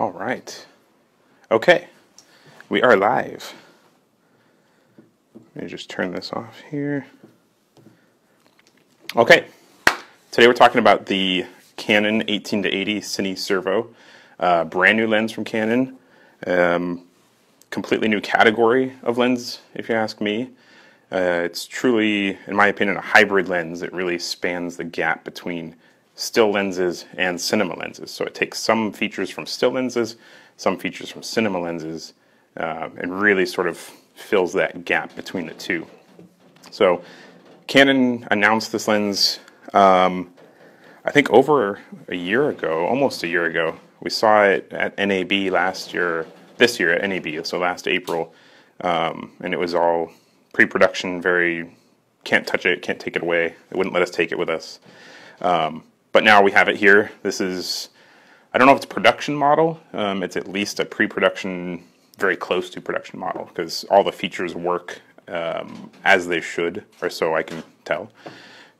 All right. Okay. We are live. Let me just turn this off here. Okay. Today we're talking about the Canon 18-80 Cine Servo. Brand new lens from Canon. Completely new category of lens, if you ask me. It's truly, in my opinion, a hybrid lens. It really spans the gap between still lenses and cinema lenses. So it takes some features from still lenses, some features from cinema lenses, and really sort of fills that gap between the two. So Canon announced this lens, I think over a year ago, almost a year ago. We saw it at NAB this year at NAB, so last April, and it was all pre-production, can't touch it, can't take it away. They wouldn't let us take it with us. But now we have it here. This is, I don't know if it's a production model. It's at least a pre-production, very close to production model, because all the features work as they should, or so I can tell.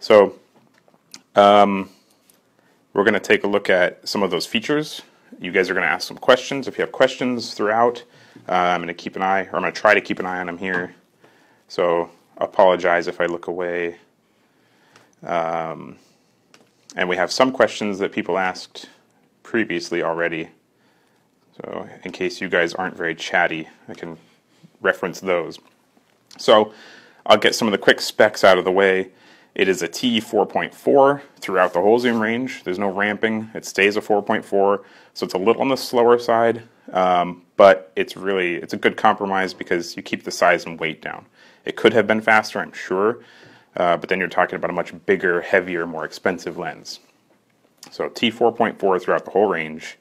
So we're going to take a look at some of those features. You guys are going to ask some questions. If you have questions throughout, I'm going to try to keep an eye on them here. So apologize if I look away. And we have some questions that people asked previously already. So in case you guys aren't very chatty, I can reference those. So I'll get some of the quick specs out of the way. It is a T4.4 throughout the whole zoom range. There's no ramping. It stays a 4.4, so it's a little on the slower side, but it's a good compromise because you keep the size and weight down. It could have been faster, I'm sure, but then you're talking about a much bigger, heavier, more expensive lens. So T4.4 throughout the whole range.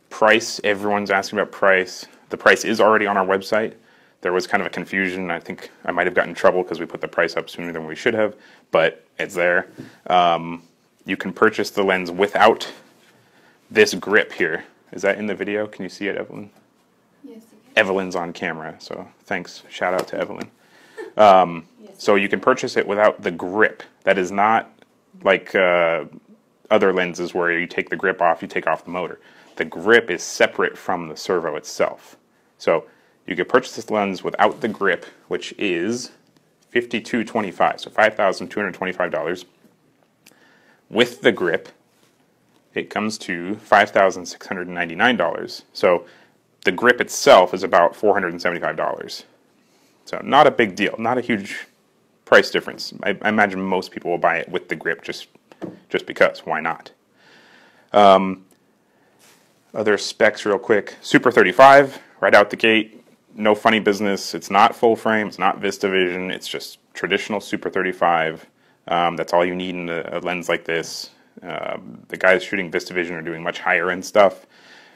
Price, everyone's asking about price. The price is already on our website. There was kind of a confusion. I think I might have gotten in trouble because we put the price up sooner than we should have, but it's there. You can purchase the lens without this grip here. Is that in the video? Can you see it, Evelyn? Yes. Evelyn's on camera, so thanks. Shout out to Evelyn. Yes. So you can purchase it without the grip. That is not like other lenses where you take the grip off, you take off the motor. The grip is separate from the servo itself. So you can purchase this lens without the grip, which is $5,225, so $5,225. With the grip, it comes to $5,699. So the grip itself is about $475. So not a big deal, not a huge price difference. I imagine most people will buy it with the grip just because. Why not? Other specs real quick. Super 35, right out the gate. No funny business. It's not full frame. It's not VistaVision. It's just traditional Super 35. That's all you need in a lens like this. The guys shooting VistaVision are doing much higher end stuff.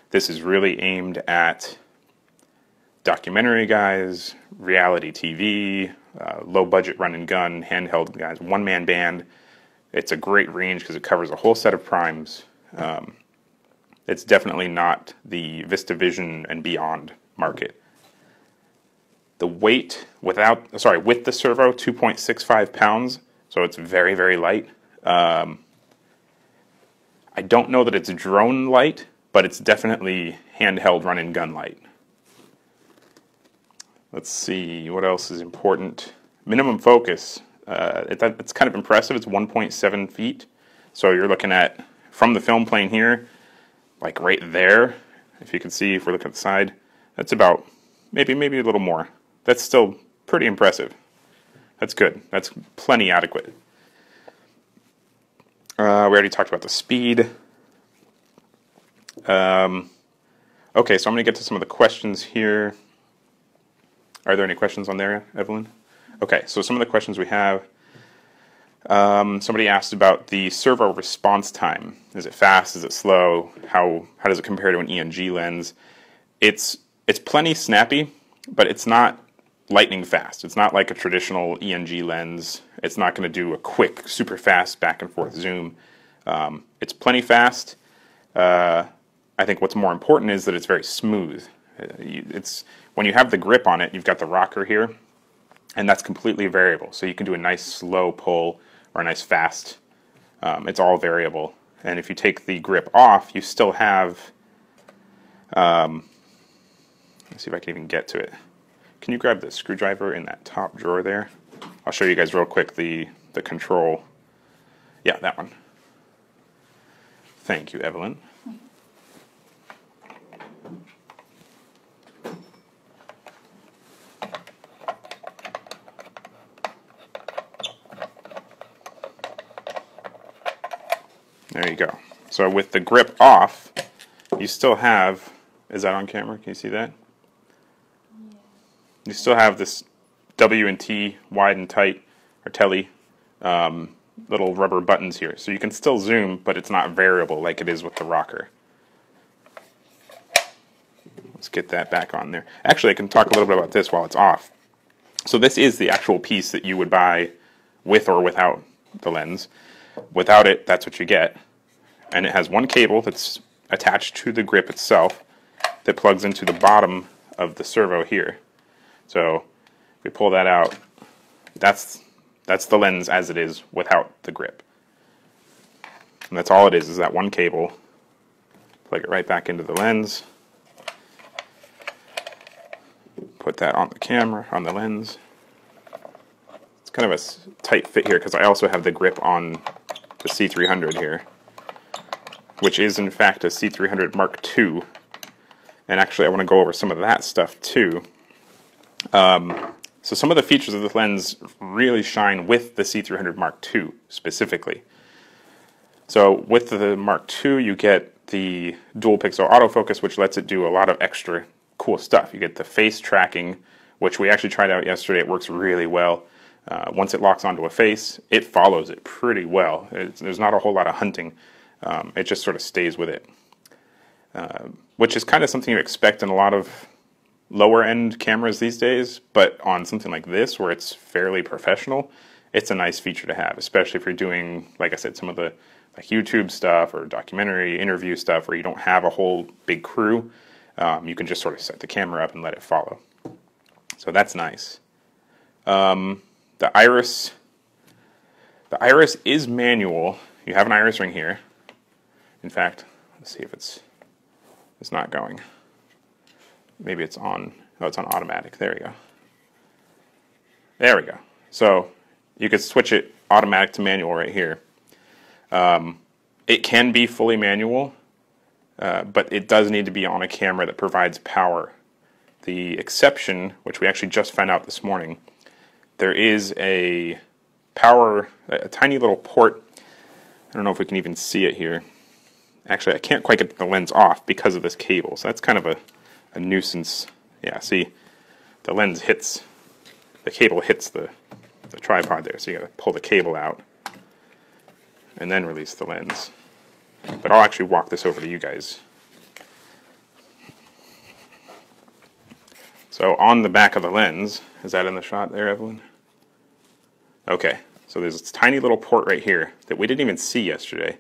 This is really aimed at documentary guys, reality TV, low budget run and gun, handheld guys, one-man band. It's a great range because it covers a whole set of primes. It's definitely not the VistaVision and beyond market. The weight with the servo, 2.65 pounds, so it's very, very light. I don't know that it's drone light, but it's definitely handheld run and gun light. Let's see, what else is important? Minimum focus. It's kind of impressive. It's 1.7 feet. So you're looking at, from the film plane here, like right there, if you can see, if we're looking at the side, that's about, maybe a little more. That's still pretty impressive. That's good. That's plenty adequate. We already talked about the speed. Okay, so I'm going to get to some of the questions here. Are there any questions on there, Evelyn? Okay, so some of the questions we have. Somebody asked about the servo response time. Is it fast? Is it slow? How does it compare to an ENG lens? It's plenty snappy, but it's not lightning fast. It's not like a traditional ENG lens. It's not going to do a quick, super fast back and forth zoom. It's plenty fast. I think what's more important is that it's very smooth. When you have the grip on it, you've got the rocker here, and that's completely variable. So you can do a nice slow pull or a nice fast. It's all variable. and if you take the grip off, you still have, let's see if I can even get to it. Can you grab the screwdriver in that top drawer there? I'll show you guys real quick the control. Yeah, that one. Thank you, Evelyn. There you go. So with the grip off, you still have, is that on camera? Can you see that? Yeah. You still have this W and T, wide and tight, or telly, little rubber buttons here. So you can still zoom, but it's not variable like it is with the rocker. Let's get that back on there. Actually, I can talk a little bit about this while it's off. So this is the actual piece that you would buy with or without the lens. Without it, that's what you get. And it has one cable that's attached to the grip itself that plugs into the bottom of the servo here. So if we pull that out, that's the lens as it is without the grip. And that's all it is that one cable. Plug it right back into the lens. Put that on the camera, on the lens. It's kind of a tight fit here because I also have the grip on the C300 here, which is in fact a C300 Mark II. And actually I want to go over some of that stuff too. So some of the features of the lens really shine with the C300 Mark II specifically. So with the Mark II you get the dual pixel autofocus, which lets it do a lot of extra cool stuff. You get the face tracking, which we actually tried out yesterday. It works really well. Once it locks onto a face, it follows it pretty well. There's not a whole lot of hunting. It just sort of stays with it, which is kind of something you expect in a lot of lower end cameras these days, but on something like this where it's fairly professional, it's a nice feature to have, especially if you're doing, like I said, some of the like YouTube stuff or documentary interview stuff where you don't have a whole big crew. You can just sort of set the camera up and let it follow. So that's nice. The iris is manual. You have an iris ring here. In fact, let's see if it's not going. Maybe it's on. Oh, it's on automatic. There we go. There we go. So you could switch it automatic to manual right here. It can be fully manual, but it does need to be on a camera that provides power. The exception, which we actually just found out this morning, there is a tiny little port. I don't know if we can even see it here. Actually, I can't quite get the lens off because of this cable, so that's kind of a nuisance. Yeah, see, the lens hits, the cable hits the tripod there, so you gotta pull the cable out and then release the lens. But I'll actually walk this over to you guys. So on the back of the lens, is that in the shot there, Evelyn? Okay, so there's this tiny little port right here that we didn't even see yesterday.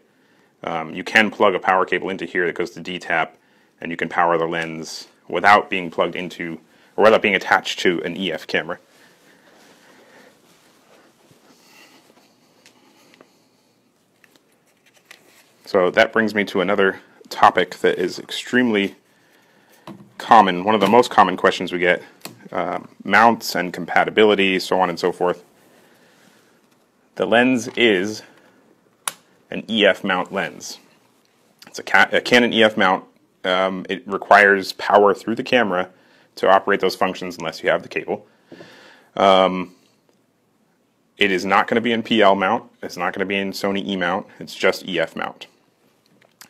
You can plug a power cable into here that goes to D-tap, and you can power the lens without being plugged into, or without being attached to an EF camera. So that brings me to another topic that is extremely common, one of the most common questions we get, mounts and compatibility, so on and so forth. The lens is an EF mount lens. It's a Canon EF mount. It requires power through the camera to operate those functions unless you have the cable. It is not going to be in PL mount. It's not going to be in Sony E mount. It's just EF mount.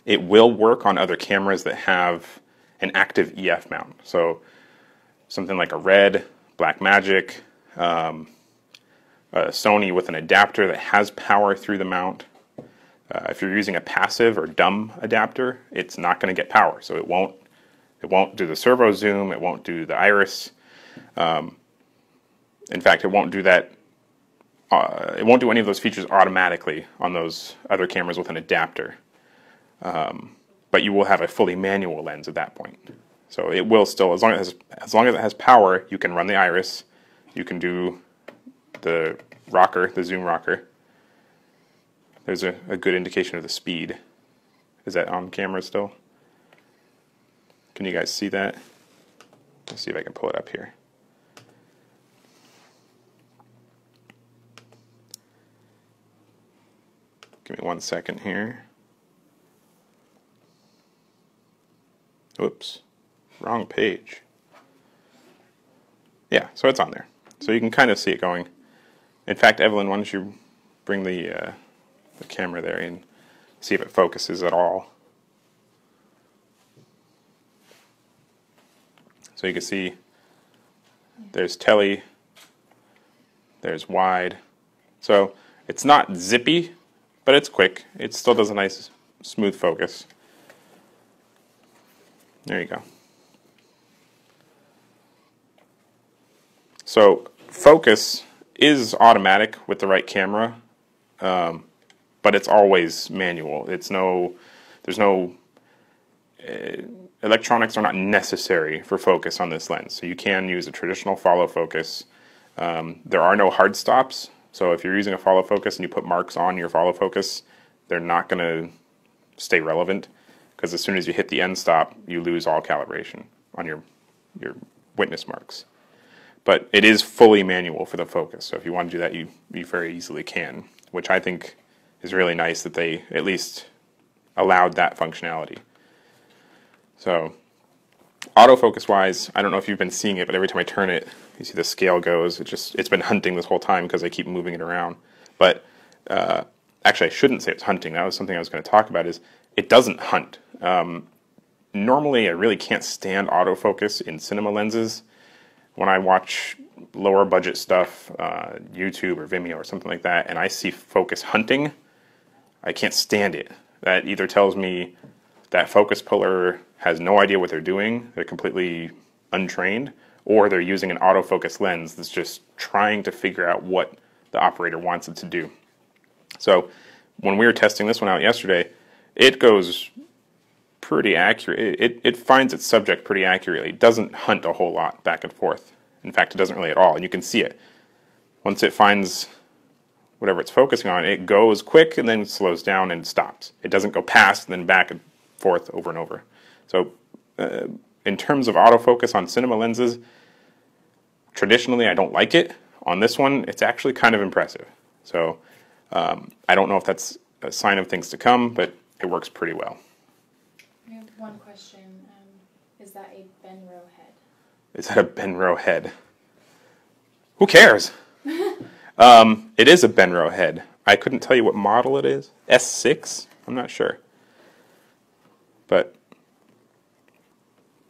It will work on other cameras that have an active EF mount. So something like a Red, Blackmagic, Sony with an adapter that has power through the mount. If you're using a passive or dumb adapter, it's not going to get power. So it won't do the servo zoom. It won't do the iris. In fact, it won't do that. It won't do any of those features automatically on those other cameras with an adapter. But you will have a fully manual lens at that point. So it will still, as long as it has power, you can run the iris, you can do the rocker, the zoom rocker. There's a good indication of the speed. Is that on camera still? Can you guys see that? Let's see if I can pull it up here. Give me 1 second here. Whoops, wrong page. Yeah, so it's on there. So you can kind of see it going. In fact, Evelyn, why don't you bring the camera there and see if it focuses at all. So you can see there's tele, there's wide. So it's not zippy, but it's quick. It still does a nice smooth focus. There you go. So focus is automatic with the right camera, but it's always manual. There's no electronics are not necessary for focus on this lens. So you can use a traditional follow focus. There are no hard stops. So if you're using a follow focus and you put marks on your follow focus, they're not going to stay relevant, because as soon as you hit the end stop, you lose all calibration on your witness marks. But it is fully manual for the focus. So if you want to do that, you very easily can, which I think is really nice that they at least allowed that functionality. So autofocus wise, I don't know if you've been seeing it, but every time I turn it, you see the scale goes. It's been hunting this whole time because I keep moving it around. But actually, I shouldn't say it's hunting. That was something I was going to talk about. Is it doesn't hunt. Normally, I really can't stand autofocus in cinema lenses. When I watch lower budget stuff, YouTube or Vimeo or something like that, and I see focus hunting, I can't stand it. That either tells me that focus puller has no idea what they're doing, they're completely untrained, or they're using an autofocus lens that's just trying to figure out what the operator wants it to do. So when we were testing this one out yesterday, it goes pretty accurate. It finds its subject pretty accurately. It doesn't hunt a whole lot back and forth. In fact, it doesn't really at all, and you can see it. Once it finds whatever it's focusing on, it goes quick and then slows down and stops. It doesn't go past and then back and forth over and over. So in terms of autofocus on cinema lenses, traditionally I don't like it. On this one, it's actually kind of impressive. So I don't know if that's a sign of things to come, but it works pretty well. I have one question. Is that a Benro head? Is that a Benro head? Who cares? It is a Benro head. I couldn't tell you what model it is. S6? I'm not sure. But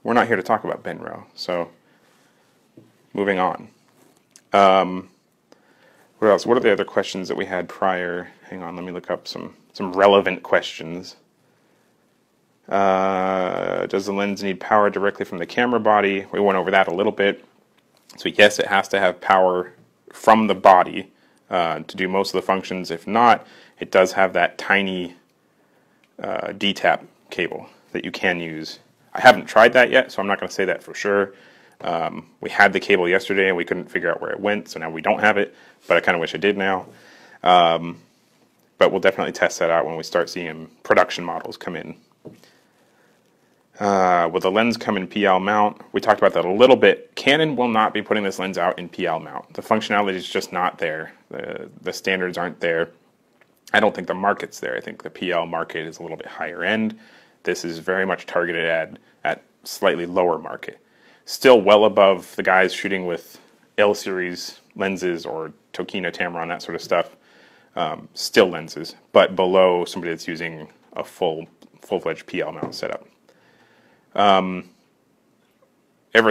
we're not here to talk about Benro, so moving on. What else? What are the other questions that we had prior? Hang on, let me look up some relevant questions. Does the lens need power directly from the camera body? We went over that a little bit. So yes, it has to have power from the body to do most of the functions. If not, it does have that tiny D-tap cable that you can use. I haven't tried that yet, so I'm not going to say that for sure. We had the cable yesterday and we couldn't figure out where it went, so now we don't have it, but I kind of wish I did now. But we'll definitely test that out when we start seeing production models come in. Will the lens come in PL mount? We talked about that a little bit. Canon will not be putting this lens out in PL mount. The functionality is just not there. The standards aren't there. I don't think the market's there. I think the PL market is a little bit higher end. This is very much targeted at slightly lower market. Still well above the guys shooting with L-series lenses or Tokina, Tamron, that sort of stuff. Still lenses, but below somebody that's using a full-fledged PL mount setup. Ever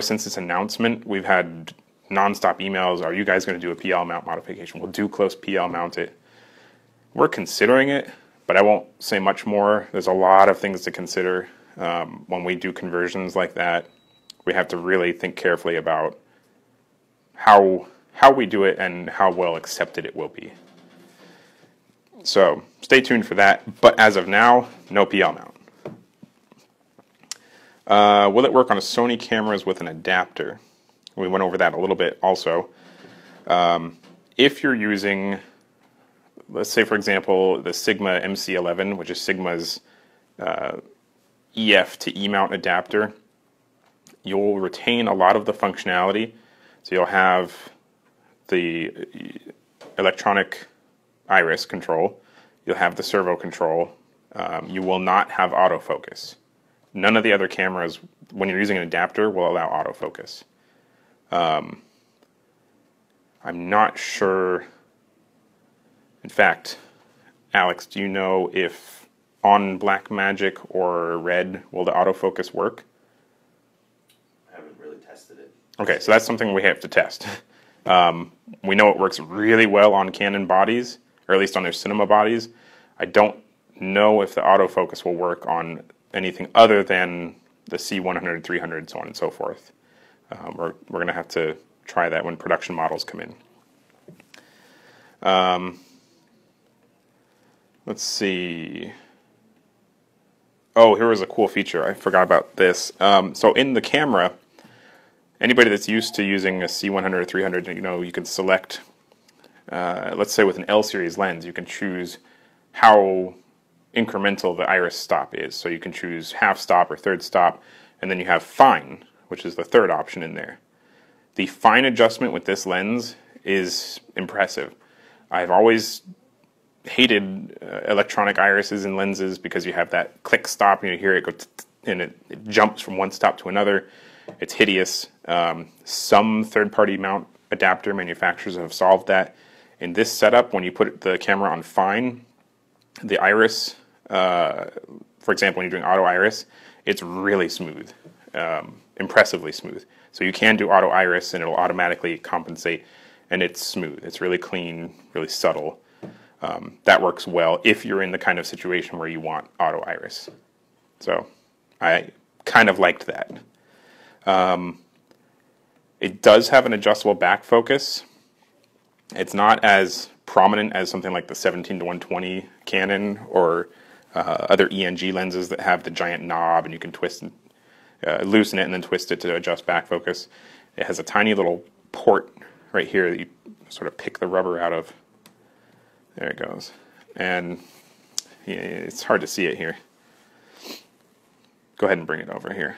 since this announcement, we've had nonstop emails. Are you guys going to do a PL mount modification? Will Duclos PL mount it? We're considering it, but I won't say much more. There's a lot of things to consider. When we do conversions like that, we have to really think carefully about how we do it and how well accepted it will be. So stay tuned for that. But as of now, no PL mount. Will it work on a Sony cameras with an adapter? We went over that a little bit also. If you're using, let's say for example, the Sigma MC11, which is Sigma's EF to E mount adapter, you'll retain a lot of the functionality. So you'll have the electronic iris control, you'll have the servo control, you will not have autofocus. None of the other cameras, when you're using an adapter, will allow autofocus. I'm not sure. In fact, Alex, do you know if on Blackmagic or Red will the autofocus work? I haven't really tested it. Okay, so that's something we have to test. We know it works really well on Canon bodies, or at least on their cinema bodies. I don't know if the autofocus will work on anything other than the C100, 300, so on and so forth. We're going to have to try that when production models come in. Let's see. Oh, here was a cool feature. I forgot about this. So in the camera, anybody that's used to using a C100 or 300, you can select, let's say with an L series lens, you can choose how incremental the iris stop is. So you can choose half stop or third stop, and then you have fine, which is the third option in there. The fine adjustment with this lens is impressive. I've always hated electronic irises in lenses because you have that click stop and you hear it go and it jumps from one stop to another. It's hideous. Some third-party mount adapter manufacturers have solved that. In this setup, when you put the camera on fine, the iris, for example, when you're doing auto iris, it's really smooth, impressively smooth. So you can do auto iris and it'll automatically compensate, and it's smooth. It's really clean, really subtle. That works well if you're in the kind of situation where you want auto iris. So I kind of liked that. It does have an adjustable back focus. It's not as prominent as something like the 17-120 Canon or other ENG lenses that have the giant knob and you can twist and loosen it and then twist it to adjust back focus. It has a tiny little port right here that you sort of pick the rubber out of. There it goes. And yeah, it's hard to see it here. Go ahead and bring it over here.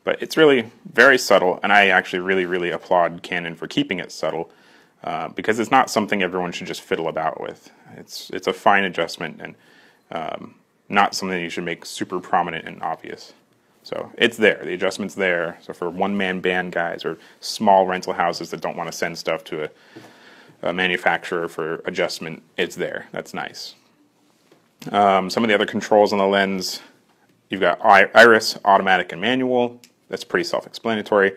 But it's really very subtle, and I actually really applaud Canon for keeping it subtle because it's not something everyone should just fiddle about with. It's a fine adjustment and not something you should make super prominent and obvious. So it's there. The adjustment's there. So for one-man band guys or small rental houses that don't want to send stuff to a manufacturer for adjustment, it's there. That's nice. Some of the other controls on the lens, you've got iris, automatic, and manual. That's pretty self-explanatory.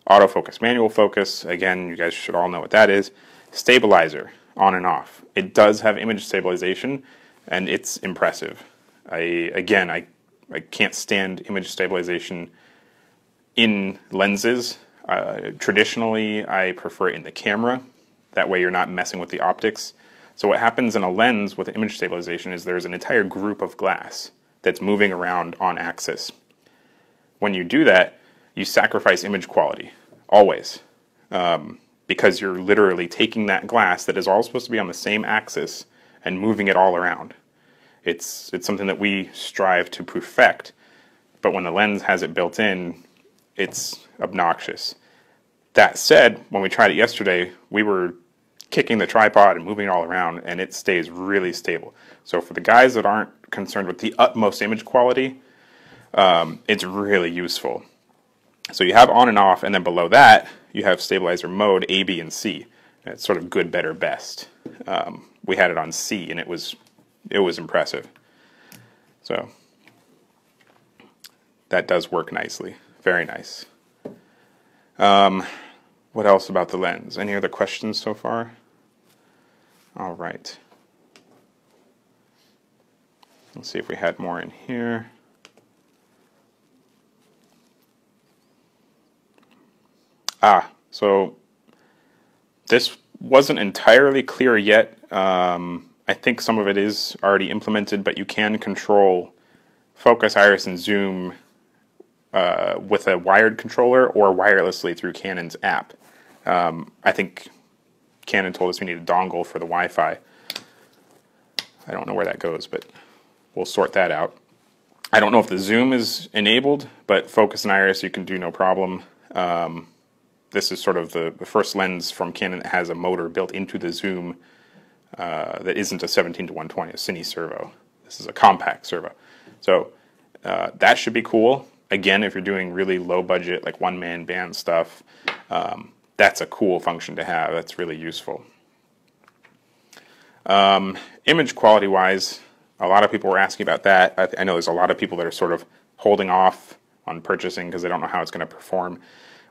Autofocus, manual focus. Again, you guys should all know what that is. Stabilizer, on and off. It does have image stabilization, and it's impressive. I can't stand image stabilization in lenses. Traditionally, I prefer it in the camera. That way you're not messing with the optics. So what happens in a lens with image stabilization is there's an entire group of glass that's moving around on axis. When you do that, you sacrifice image quality, always. Because you're literally taking that glass that is all supposed to be on the same axis and moving it all around. It's something that we strive to perfect, but when the lens has it built in, it's obnoxious. That said, when we tried it yesterday, we were kicking the tripod and moving it all around, and it stays really stable. So for the guys that aren't concerned with the utmost image quality, it's really useful. So you have on and off, and then below that, you have stabilizer mode A, B, and C. It's sort of good, better, best. We had it on C, and it was impressive. So that does work nicely. Very nice. What else about the lens? Any other questions so far? All right. Let's see if we had more in here. So this wasn't entirely clear yet. I think some of it is already implemented, but you can control focus, iris, and zoom with a wired controller or wirelessly through Canon's app. I think Canon told us we need a dongle for the Wi-Fi. I don't know where that goes, but we'll sort that out. I don't know if the zoom is enabled, but focus and iris you can do no problem. This is sort of the first lens from Canon that has a motor built into the zoom that isn't a 17-120, a cine servo. This is a compact servo. So that should be cool. Again, if you're doing really low budget, like one-man band stuff, that's a cool function to have. That's really useful. Image quality-wise, a lot of people were asking about that. I know there's a lot of people that are sort of holding off on purchasing because they don't know how it's going to perform.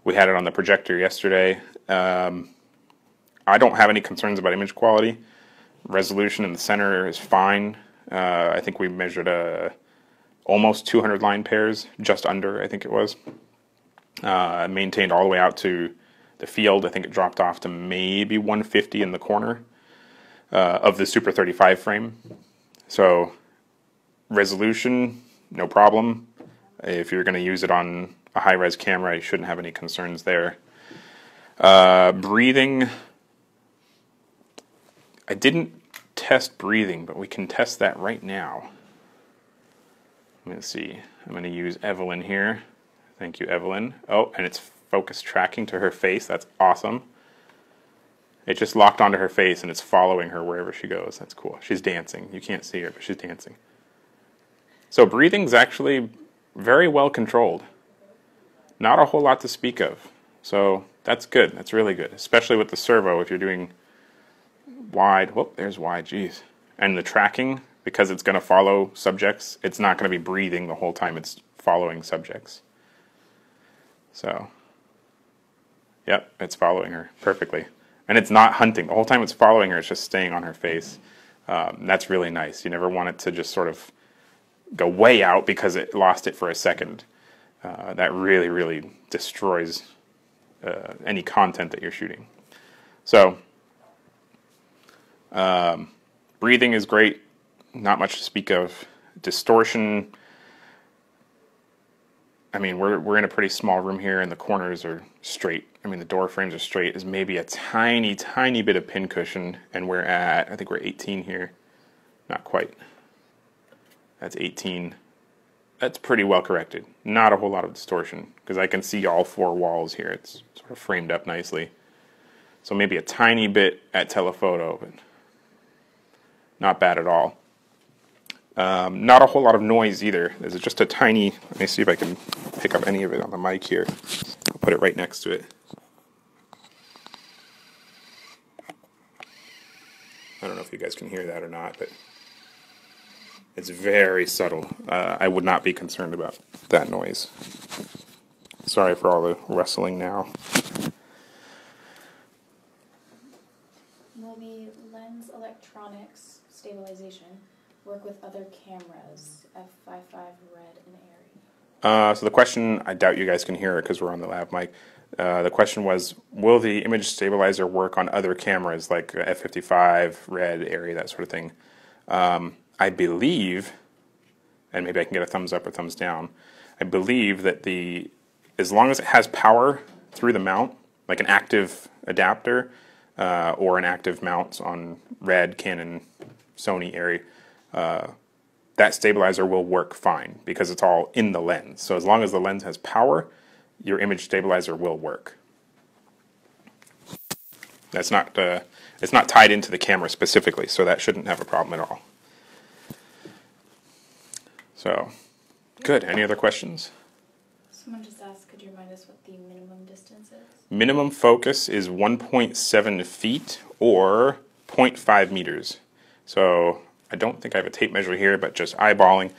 We had it on the projector yesterday. I don't have any concerns about image quality. Resolution in the center is fine. I think we measured almost 200 line pairs, just under, I think it was. Maintained all the way out to the field. I think it dropped off to maybe 150 in the corner of the Super 35 frame. So resolution, no problem. If you're going to use it on a high-res camera, you shouldn't have any concerns there. Breathing, I didn't test breathing, but we can test that right now. Let's see. I'm going to use Evelyn here. Thank you, Evelyn. Oh, and it's focus tracking to her face. That's awesome. It just locked onto her face, and it's following her wherever she goes. That's cool. She's dancing. You can't see her, but she's dancing. So breathing's actually very well controlled. Not a whole lot to speak of. So that's good. That's really good, especially with the servo if you're doing wide. Whoop, there's wide, geez. And the tracking, because it's going to follow subjects, it's not going to be breathing the whole time it's following subjects. So, yep, it's following her perfectly. And it's not hunting. The whole time it's following her, it's just staying on her face. That's really nice. You never want it to just sort of go way out because it lost it for a second. That really, really destroys any content that you're shooting. So, breathing is great. Not much to speak of. Distortion, I mean, we're in a pretty small room here, and the corners are straight. I mean, the door frames are straight. There's maybe a tiny, tiny bit of pin cushion, and I think we're 18 here. Not quite. That's 18. That's pretty well corrected. Not a whole lot of distortion, because I can see all four walls here. It's sort of framed up nicely. So maybe a tiny bit at telephoto, but not bad at all. Not a whole lot of noise either. There's just a tiny, let me see if I can pick up any of it on the mic here. I'll put it right next to it. I don't know if you guys can hear that or not, but it's very subtle. I would not be concerned about that noise. Sorry for all the rustling now. Will the lens electronics stabilization work with other cameras, f/5.5 red and airy? So the question, I doubt you guys can hear it because we're on the lav mic. The question was, will the image stabilizer work on other cameras like f/55, red, airy, that sort of thing? I believe, and maybe I can get a thumbs up or thumbs down, I believe that as long as it has power through the mount, like an active adapter or an active mount on red, Canon, Sony, airy, that stabilizer will work fine because it's all in the lens. So as long as the lens has power, your image stabilizer will work. That's not it's not tied into the camera specifically, so that shouldn't have a problem at all. So, good. Any other questions? Someone just asked, could you remind us what the minimum distance is? Minimum focus is 1.7 feet or 0.5 meters. So I don't think I have a tape measure here, but just eyeballing,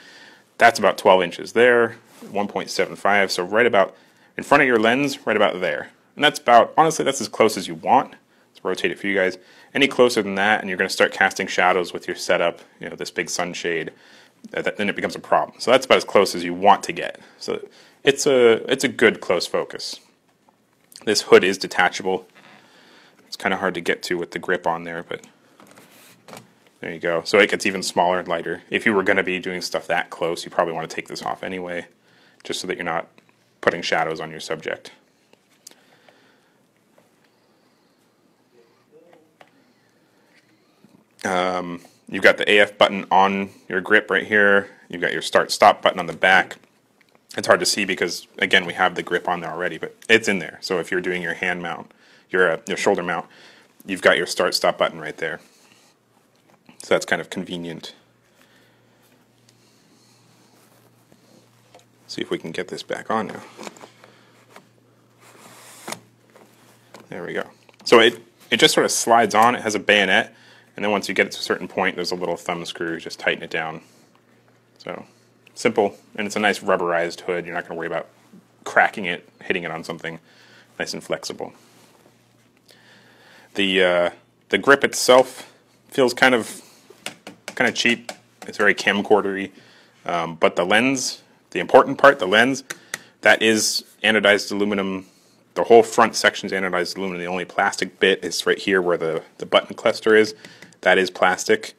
that's about 12 inches there, 1.75, so right about in front of your lens, right about there. And that's about, honestly, that's as close as you want. Let's rotate it for you guys. Any closer than that, and you're going to start casting shadows with your setup, you know, this big sunshade, then it becomes a problem. So that's about as close as you want to get. So it's a good close focus. This hood is detachable. It's kind of hard to get to with the grip on there, but there you go. So it gets even smaller and lighter. If you were going to be doing stuff that close, you probably want to take this off anyway, just so that you're not putting shadows on your subject. You've got the AF button on your grip right here. You've got your start-stop button on the back. It's hard to see because, again, we have the grip on there already, but it's in there. So if you're doing your hand mount, your shoulder mount, you've got your start-stop button right there. So that's kind of convenient. See if we can get this back on now. There we go. So it just sort of slides on. It has a bayonet, and then once you get it to a certain point, there's a little thumb screw. Just tighten it down. So simple, and it's a nice rubberized hood. You're not going to worry about cracking it, hitting it on something. Nice and flexible. The grip itself feels kind of cheap. It's very camcordery, but the lens, the important part, the lens, that is anodized aluminum. The whole front section is anodized aluminum. The only plastic bit is right here where the button cluster is. That is plastic.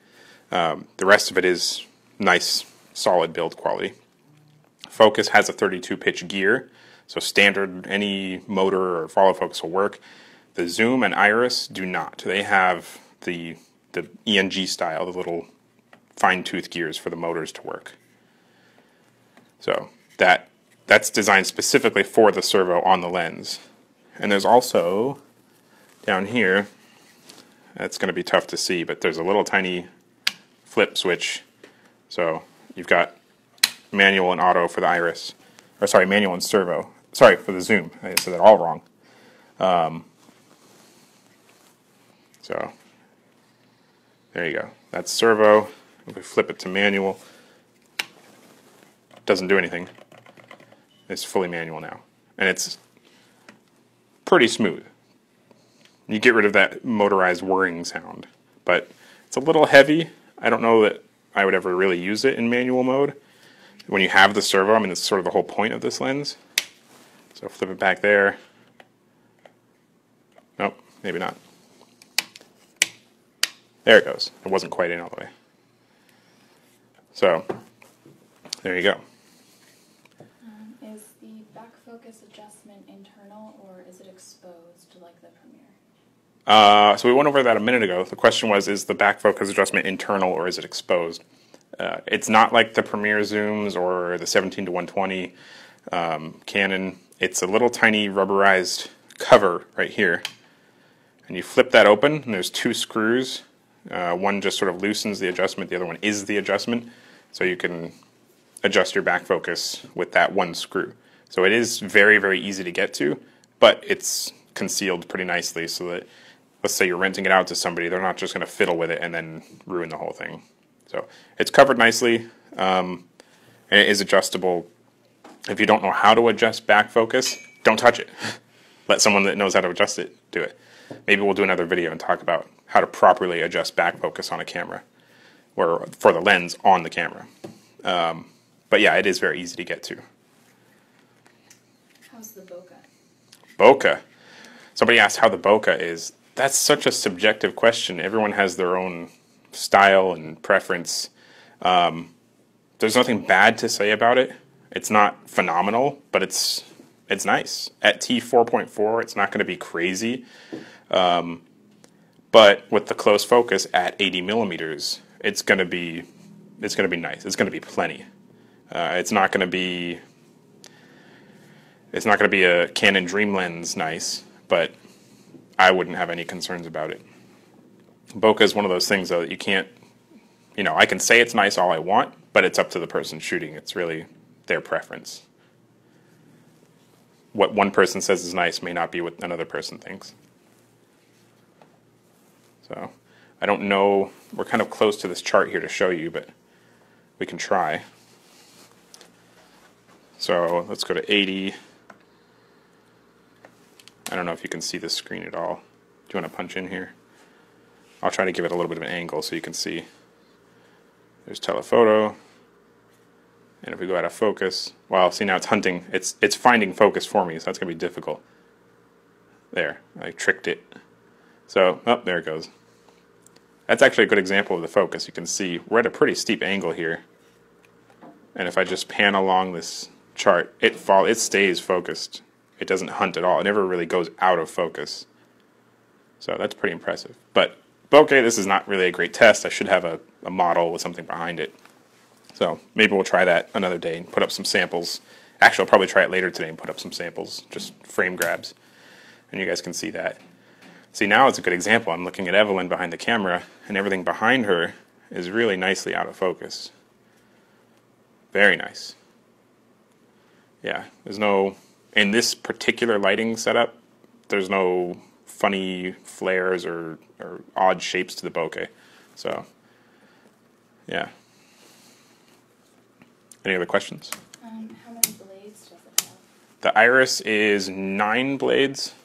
The rest of it is nice, solid build quality. Focus has a 32 pitch gear, so standard, any motor or follow focus will work. The zoom and iris do not. They have the ENG style, the little fine tooth gears for the motors to work. So that's designed specifically for the servo on the lens. And there's also, down here, that's going to be tough to see, but there's a little tiny flip switch. So you've got manual and auto for the iris. Or sorry, manual and servo. Sorry, for the zoom. I said that all wrong. So there you go. That's servo. If we flip it to manual, it doesn't do anything. It's fully manual now. And it's pretty smooth. You get rid of that motorized whirring sound. But it's a little heavy. I don't know that I would ever really use it in manual mode. When you have the servo, I mean, it's sort of the whole point of this lens. So flip it back there. Nope, maybe not. There it goes. It wasn't quite in all the way. So, there you go. Is the back focus adjustment internal or is it exposed like the Premiere? So we went over that a minute ago. The question was, is the back focus adjustment internal or is it exposed? It's not like the Premiere zooms or the 17 to 120 Canon. It's a little tiny rubberized cover right here. And you flip that open, and there's two screws. One just sort of loosens the adjustment. The other one is the adjustment. So you can adjust your back focus with that one screw. So it is very, very easy to get to, but it's concealed pretty nicely so that, let's say you're renting it out to somebody, they're not just going to fiddle with it and then ruin the whole thing. So it's covered nicely, and it is adjustable. If you don't know how to adjust back focus, don't touch it. Let someone that knows how to adjust it do it. Maybe we'll do another video and talk about how to properly adjust back focus on a camera, or for the lens on the camera. But yeah, it is very easy to get to. How's the bokeh? Bokeh. Somebody asked how the bokeh is. That's such a subjective question. Everyone has their own style and preference. There's nothing bad to say about it. It's not phenomenal, but it's nice. At t4.4, it's not going to be crazy. But with the close focus at 80 millimeters, it's going to be nice. It's going to be plenty. It's not going to be a Canon Dream Lens nice, but I wouldn't have any concerns about it. Bokeh is one of those things, though, that you can't, I can say it's nice all I want, but it's up to the person shooting. It's really their preference. What one person says is nice may not be what another person thinks. So, I don't know, we're kind of close to this chart here to show you, but we can try. So, let's go to 80. I don't know if you can see the screen at all. Do you want to punch in here? I'll try to give it a little bit of an angle so you can see. There's telephoto. And if we go out of focus, well, see now it's hunting. It's finding focus for me, so that's going to be difficult. There, I tricked it. So, oh, there it goes. That's actually a good example of the focus. You can see we're at a pretty steep angle here. And if I just pan along this chart, it stays focused. It doesn't hunt at all. It never really goes out of focus. So that's pretty impressive. But bokeh, this is not really a great test. I should have a model with something behind it. So maybe we'll try that another day and put up some samples. Actually, I'll probably try it later today and put up some samples, just frame grabs, and you guys can see that. See, now it's a good example. I'm looking at Evelyn behind the camera, and everything behind her is really nicely out of focus. Very nice. Yeah, there's no, in this particular lighting setup, there's no funny flares or odd shapes to the bokeh. So, yeah. Any other questions? How many blades does it have? The Iris is 9 blades.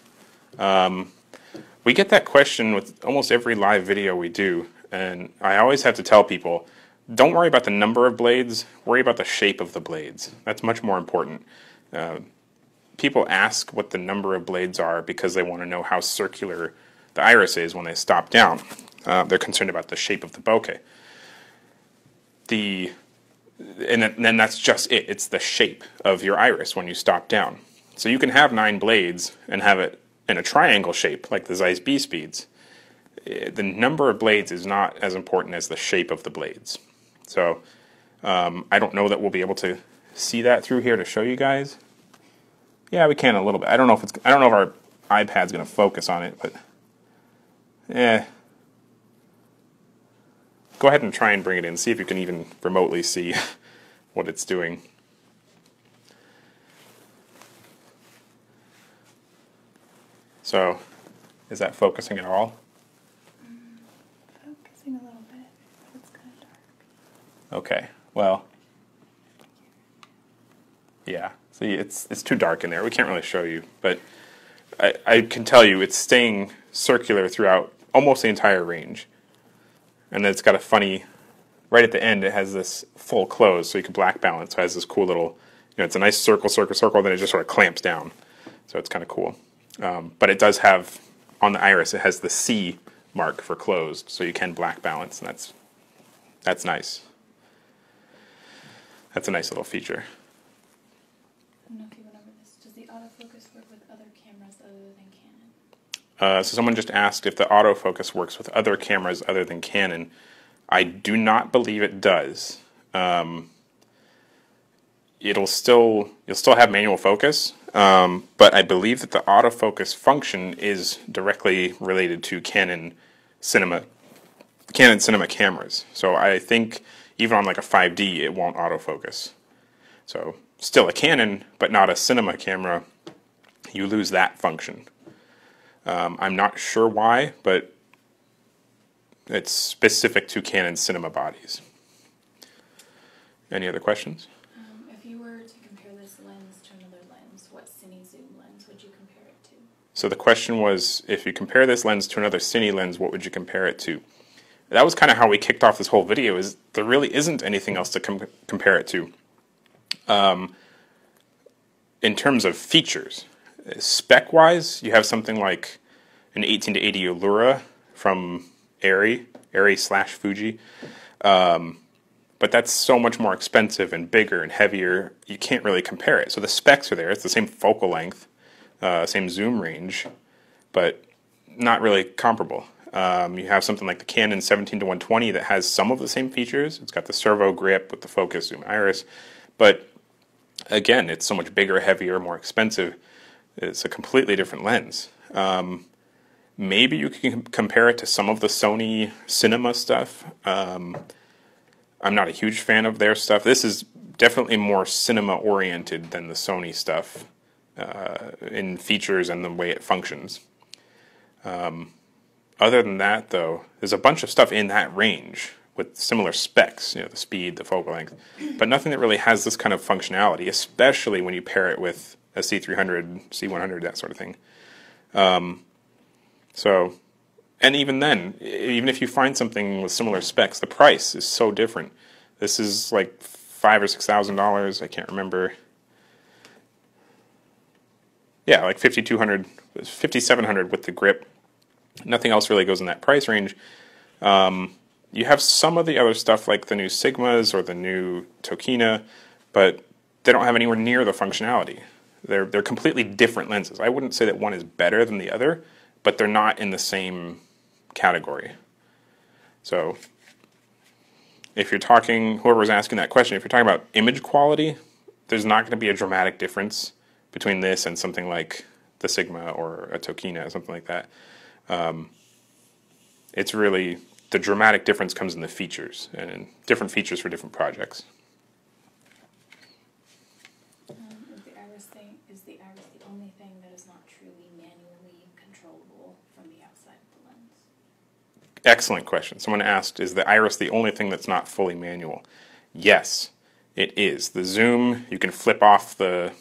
We get that question with almost every live video we do, and I always have to tell people, don't worry about the number of blades, worry about the shape of the blades. That's much more important. People ask what the number of blades are because they want to know how circular the Iris is when they stop down. They're concerned about the shape of the bokeh. And then that's just it. It's the shape of your Iris when you stop down. So you can have 9 blades and have it in a triangle shape like the Zeiss B speeds. The number of blades is not as important as the shape of the blades. So I don't know that we'll be able to see that through here to show you guys. Yeah, we can a little bit. I don't know if our iPad's going to focus on it, but go ahead and try and bring it in. See if you can even remotely see what it's doing. So, is that focusing at all? Focusing a little bit, but it's kind of dark. Okay, well, yeah. See, it's too dark in there. We can't really show you, but I can tell you it's staying circular throughout almost the entire range. And then it's got a funny, right at the end it has this full close, so you can black balance. So it has this cool little, it's a nice circle, then it just sort of clamps down. So it's kind of cool. But it does have, on the Iris, it has the C mark for closed, so you can black balance, and that's nice. That's a nice little feature. I don't know if you went over this. Does the autofocus work with other cameras other than Canon? So someone just asked if the autofocus works with other cameras other than Canon. I do not believe it does. You'll still have manual focus, but I believe that the autofocus function is directly related to Canon cinema cameras. So I think even on like a 5D, it won't autofocus. So still a Canon, but not a cinema camera. You lose that function. I'm not sure why, but it's specific to Canon cinema bodies. Any other questions? If you were to compare this lens to another lens, what cine zoom lens would you compare it to? So the question was, if you compare this lens to another cine lens, what would you compare it to? That was kind of how we kicked off this whole video, is there really isn't anything else to compare it to. In terms of features, spec-wise, you have something like an 18-80 Allura from Arri/Fuji. But that's so much more expensive and bigger and heavier, you can't really compare it. So the specs are there. It's the same focal length, same zoom range, but not really comparable. You have something like the Canon 17-120 that has some of the same features. It's got the servo grip with the focus zoom iris, but again, it's so much bigger, heavier, more expensive. It's a completely different lens. Maybe you can compare it to some of the Sony cinema stuff. I'm not a huge fan of their stuff. This is definitely more cinema-oriented than the Sony stuff in features and the way it functions. Other than that, though, there's a bunch of stuff in that range with similar specs, the speed, the focal length, but nothing that really has this kind of functionality, especially when you pair it with a C300, C100, that sort of thing. And even then, even if you find something with similar specs, the price is so different. This is like $5,000 or $6,000. I can't remember. Yeah, like $5,200, $5,700 with the grip. Nothing else really goes in that price range. You have some of the other stuff like the new Sigmas or the new Tokina, but they don't have anywhere near the functionality. They're completely different lenses. I wouldn't say that one is better than the other, but they're not in the same category. So if you're talking, whoever's asking that question, if you're talking about image quality, there's not going to be a dramatic difference between this and something like the Sigma or a Tokina, something like that. It's really, the dramatic difference comes in the features, and different features for different projects. Is the iris the only thing that is not truly manually controllable from the outside of the lens? Excellent question. Someone asked, is the iris the only thing that's not fully manual? Yes, it is. The zoom, you can flip off the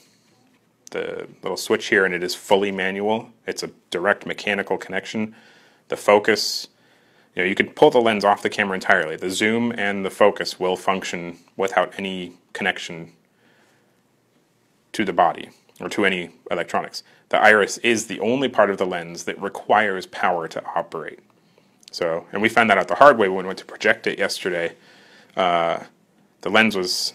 little switch here and it is fully manual. It's a direct mechanical connection. The focus, you can pull the lens off the camera entirely. The zoom and the focus will function without any connection to the body or to any electronics. The iris is the only part of the lens that requires power to operate. So, and we found that out the hard way when we went to project it yesterday. The lens was,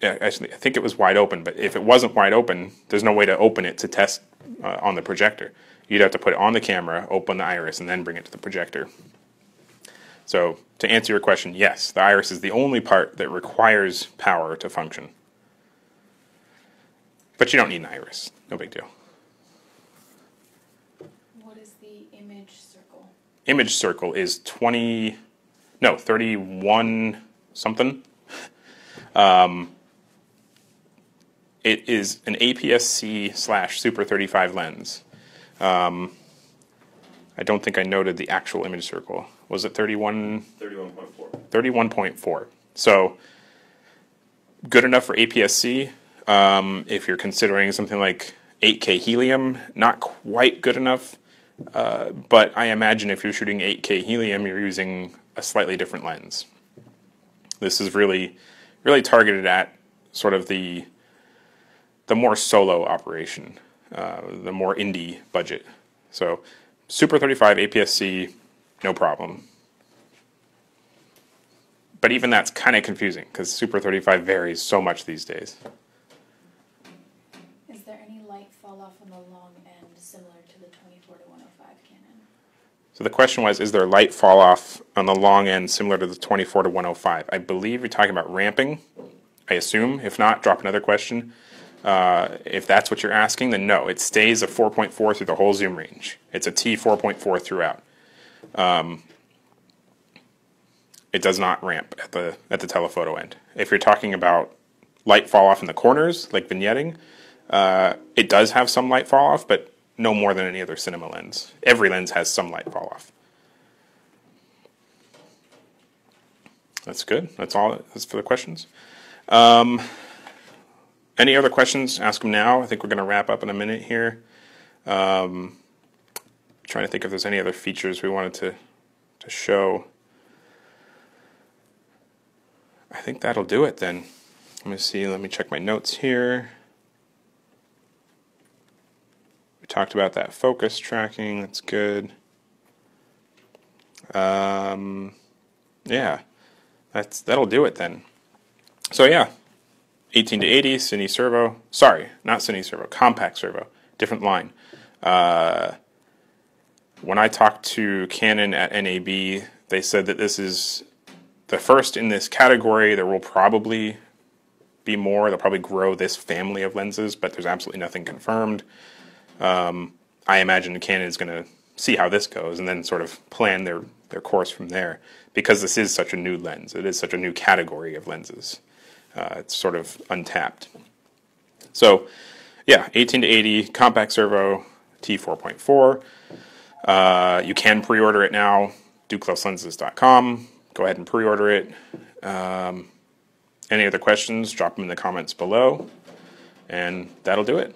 actually, I think it was wide open, but if it wasn't wide open, there's no way to open it to test on the projector. You'd have to put it on the camera, open the iris, and then bring it to the projector. So, to answer your question, yes, the iris is the only part that requires power to function. But you don't need an iris, no big deal. What is the image circle? Image circle is 31 something. It is an APS-C / Super 35 lens. I don't think I noted the actual image circle. Was it 31? 31.4. 31.4. So, good enough for APS-C. If you're considering something like 8K helium, not quite good enough. But I imagine if you're shooting 8K helium, you're using a slightly different lens. This is really targeted at sort of the more solo operation, the more indie budget. So Super 35 APS-C, no problem. But even that's kind of confusing because Super 35 varies so much these days. Is there any light fall off on the long end similar to the 24 to 105 Canon? So the question was, is there light fall off on the long end similar to the 24 to 105? I believe you're talking about ramping, I assume. If not, drop another question. If that's what you're asking, then no. It stays a 4.4 through the whole zoom range. It's a T4.4 throughout. It does not ramp at the telephoto end. If you're talking about light fall off in the corners, like vignetting, it does have some light fall off, but no more than any other cinema lens. Every lens has some light fall off. That's good. That's all. That's for the questions. Any other questions? Ask them now. I think we're going to wrap up in a minute here. Trying to think if there's any other features we wanted to show. I think that'll do it then. Let me see. Let me check my notes here. We talked about that focus tracking. That's good. Yeah, that'll do it then. So yeah. 18 to 80, Cine Servo. Sorry, not Cine Servo, Compact Servo. Different line. When I talked to Canon at NAB, they said that this is the first in this category. There will probably be more. They'll probably grow this family of lenses, but there's absolutely nothing confirmed. I imagine Canon is going to see how this goes and then sort of plan their course from there, because this is such a new lens. It is such a new category of lenses. It's sort of untapped. So, yeah, 18 to 80, Compact Servo, T4.4. You can pre-order it now, ducloslenses.com. Go ahead and pre-order it. Any other questions, drop them in the comments below. And that'll do it.